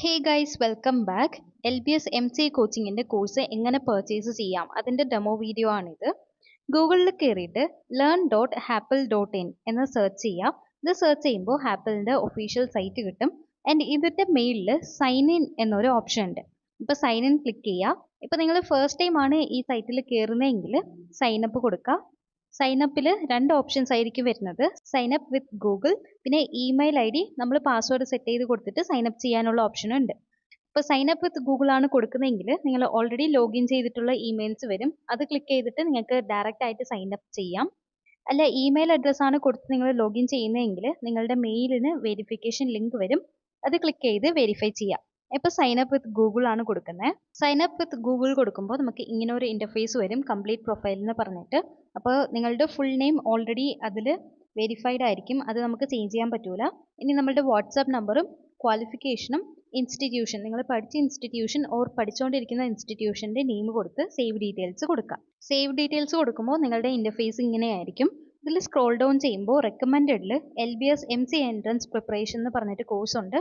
ഹേ guys, welcome back. LBS MCA കോച്ചിങ്ങിൻ്റെ course എങ്ങനെ purchase ചെയ്യാം അതിൻ്റെ ഡെമോ വീഡിയോ ആണിത്. ഗൂഗിളിൽ കയറിയിട്ട് learn.happel.in എന്ന് സെർച്ച് ചെയ്യാം. ഇത് സെർച്ച് ചെയ്യുമ്പോൾ ഹാപ്പിളിൻ്റെ ഒഫീഷ്യൽ സൈറ്റ് കിട്ടും. ആൻഡ് ഇതിൻ്റെ മെയിലിൽ സൈൻ ഇൻ എന്നൊരു ഓപ്ഷൻ ഉണ്ട്. ഇപ്പോൾ സൈൻ ഇൻ ക്ലിക്ക് ചെയ്യുക. ഇപ്പോൾ നിങ്ങൾ ഫസ്റ്റ് ടൈം ആണ് ഈ സൈറ്റിൽ കയറുന്നതെങ്കിൽ സൈൻ അപ്പ് കൊടുക്കുക. സൈൻ അപ്പിൽ രണ്ട് ഓപ്ഷൻസ് ആയിരിക്കും വരുന്നത്. സൈൻ അപ്പ് വിത്ത് ഗൂഗിൾ, പിന്നെ ഇമെയിൽ ID നമ്മൾ പാസ്വേഡ് സെറ്റ് ചെയ്ത് കൊടുത്തിട്ട് സൈൻ അപ്പ് ചെയ്യാനുള്ള ഓപ്ഷൻ ഉണ്ട്. ഇപ്പോൾ സൈൻ അപ്പ് വിത്ത് ഗൂഗിൾ ആണ് കൊടുക്കുന്നതെങ്കിൽ നിങ്ങൾ ഓൾറെഡി ലോഗിൻ ചെയ്തിട്ടുള്ള ഇമെയിൽസ് വരും. അത് ക്ലിക്ക് ചെയ്തിട്ട് നിങ്ങൾക്ക് ഡയറക്റ്റ് ആയിട്ട് സൈൻ അപ്പ് ചെയ്യാം. അല്ല, ഇമെയിൽ അഡ്രസ്സ് ആണ് കൊടുത്ത് നിങ്ങൾ ലോഗിൻ ചെയ്യുന്നതെങ്കിൽ നിങ്ങളുടെ മെയിലിന് വെരിഫിക്കേഷൻ ലിങ്ക് വരും. അത് ക്ലിക്ക് ചെയ്ത് വെരിഫൈ ചെയ്യാം. ഇപ്പോൾ സൈൻ അപ്പ് വിത്ത് ഗൂഗിൾ ആണ് കൊടുക്കുന്നത്. സൈൻ അപ്പ് വിത്ത് ഗൂഗിൾ കൊടുക്കുമ്പോൾ നമുക്ക് ഇങ്ങനെ ഒരു ഇൻ്റർഫേസ് വരും, കംപ്ലീറ്റ് പ്രൊഫൈൽ എന്ന് പറഞ്ഞിട്ട്. അപ്പോൾ നിങ്ങളുടെ ഫുൾ നെയിം ഓൾറെഡി അതിൽ വെരിഫൈഡ് ആയിരിക്കും, അത് നമുക്ക് ചേഞ്ച് ചെയ്യാൻ പറ്റൂല. ഇനി നമ്മളുടെ വാട്സാപ്പ് നമ്പറും ക്വാളിഫിക്കേഷനും ഇൻസ്റ്റിറ്റ്യൂഷൻ, നിങ്ങൾ പഠിച്ച ഇൻസ്റ്റിറ്റ്യൂഷൻ ഓർ പഠിച്ചുകൊണ്ടിരിക്കുന്ന ഇൻസ്റ്റിറ്റ്യൂഷൻ്റെ നെയിം കൊടുത്ത് സേവ് ഡീറ്റെയിൽസ് കൊടുക്കാം. സേവ് ഡീറ്റെയിൽസ് കൊടുക്കുമ്പോൾ നിങ്ങളുടെ ഇൻ്റർഫേസ് ഇങ്ങനെയായിരിക്കും. ഇതിൽ സ്ക്രോൾ ഡൗൺ ചെയ്യുമ്പോൾ റെക്കമെൻഡഡിൽ LBS MCA എൻട്രൻസ് പ്രിപ്പറേഷൻ എന്ന് പറഞ്ഞിട്ട് കോഴ്സ് ഉണ്ട്,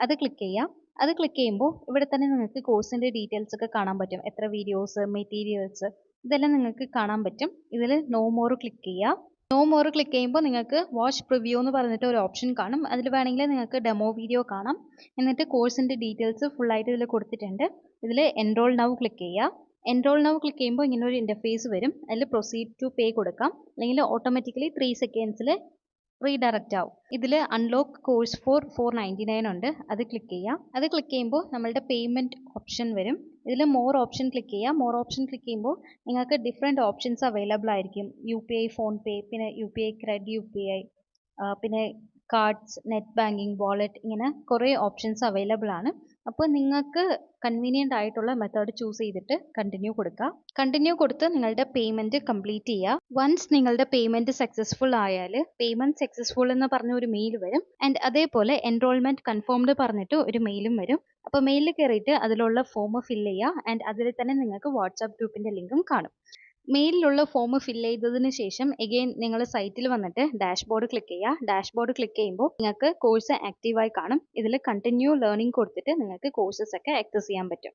അത് ക്ലിക്ക് ചെയ്യാം. അത് ക്ലിക്ക് ചെയ്യുമ്പോൾ ഇവിടെ തന്നെ നിങ്ങൾക്ക് കോഴ്സിൻ്റെ ഡീറ്റെയിൽസ് ഒക്കെ കാണാൻ പറ്റും. എത്ര വീഡിയോസ്, മെറ്റീരിയൽസ്, ഇതെല്ലാം നിങ്ങൾക്ക് കാണാൻ പറ്റും. ഇതിൽ നോ മോർ ക്ലിക്ക് ചെയ്യുക. നോ മോർ ക്ലിക്ക് ചെയ്യുമ്പോൾ നിങ്ങൾക്ക് വാച്ച് പ്രിവ്യൂ എന്ന് പറഞ്ഞിട്ട് ഒരു ഓപ്ഷൻ കാണും. അതിൽ വേണമെങ്കിൽ നിങ്ങൾക്ക് ഡെമോ വീഡിയോ കാണാം. എന്നിട്ട് കോഴ്സിൻ്റെ ഡീറ്റെയിൽസ് ഫുള്ളായിട്ട് ഇതിൽ കൊടുത്തിട്ടുണ്ട്. ഇതിൽ എൻറോൾ നൗ ക്ലിക്ക് ചെയ്യുക. എൻറോൾ നൗ ക്ലിക്ക് ചെയ്യുമ്പോൾ ഇങ്ങനെ ഒരു ഇൻ്റർഫേസ് വരും. അതിൽ പ്രൊസീഡ് ടു പേ കൊടുക്കാം, അല്ലെങ്കിൽ ഓട്ടോമാറ്റിക്കലി 3 സെക്കൻഡ്സിൽ റീഡയറക്റ്റ് ആവും. ഇതിൽ അൺലോക്ക് കോഴ്സ് ഫോർ 499 ഉണ്ട്, അത് ക്ലിക്ക് ചെയ്യാം. അത് ക്ലിക്ക് ചെയ്യുമ്പോൾ നമ്മളുടെ പേയ്മെൻറ്റ് ഓപ്ഷൻ വരും. ഇതിൽ മോർ ഓപ്ഷൻ ക്ലിക്ക് ചെയ്യുക. മോർ ഓപ്ഷൻ ക്ലിക്ക് ചെയ്യുമ്പോൾ നിങ്ങൾക്ക് ഡിഫറെൻറ്റ് ഓപ്ഷൻസ് അവൈലബിൾ ആയിരിക്കും. UPI, ഫോൺപേ, പിന്നെ UPI ക്രെഡിറ്റ്, UPI, പിന്നെ കാർഡ്സ്, നെറ്റ് ബാങ്കിങ്, വാളറ്റ്, ഇങ്ങനെ കുറേ ഓപ്ഷൻസ് അവൈലബിൾ ആണ്. അപ്പോൾ നിങ്ങൾക്ക് കൺവീനിയൻ്റ് ആയിട്ടുള്ള മെത്തേഡ് ചൂസ് ചെയ്തിട്ട് കണ്ടിന്യൂ കൊടുക്കുക. കണ്ടിന്യൂ കൊടുത്ത് നിങ്ങളുടെ പേയ്മെൻറ്റ് കംപ്ലീറ്റ് ചെയ്യുക. വൺസ് നിങ്ങളുടെ പേയ്മെൻറ്റ് സക്സസ്ഫുൾ ആയാൽ പേയ്മെൻറ്റ് സക്സസ്ഫുൾ എന്ന് പറഞ്ഞ ഒരു മെയിൽ വരും. ആൻഡ് അതേപോലെ എൻറോൾമെൻറ്റ് കൺഫേംഡ് പറഞ്ഞിട്ട് ഒരു മെയിലും വരും. അപ്പോൾ മെയിലിൽ കയറിയിട്ട് അതിലുള്ള ഫോം ഫില്ല് ചെയ്യുക. ആൻഡ് അതിൽ തന്നെ നിങ്ങൾക്ക് വാട്സാപ്പ് ഗ്രൂപ്പിൻ്റെ ലിങ്കും കാണും. മെയിലിലുള്ള ഫോം ഫില്ല് ചെയ്തതിന് ശേഷം എഗെയിൻ നിങ്ങൾ സൈറ്റിൽ വന്നിട്ട് ഡാഷ്ബോർഡ് ക്ലിക്ക് ചെയ്യുക. ഡാഷ്ബോർഡ് ക്ലിക്ക് ചെയ്യുമ്പോൾ നിങ്ങൾക്ക് കോഴ്സ് ആക്റ്റീവായി കാണും. ഇതിൽ കണ്ടിന്യൂ ലേണിംഗ് കൊടുത്തിട്ട് നിങ്ങൾക്ക് കോഴ്സസ് ഒക്കെ ആക്സസ് ചെയ്യാൻ പറ്റും.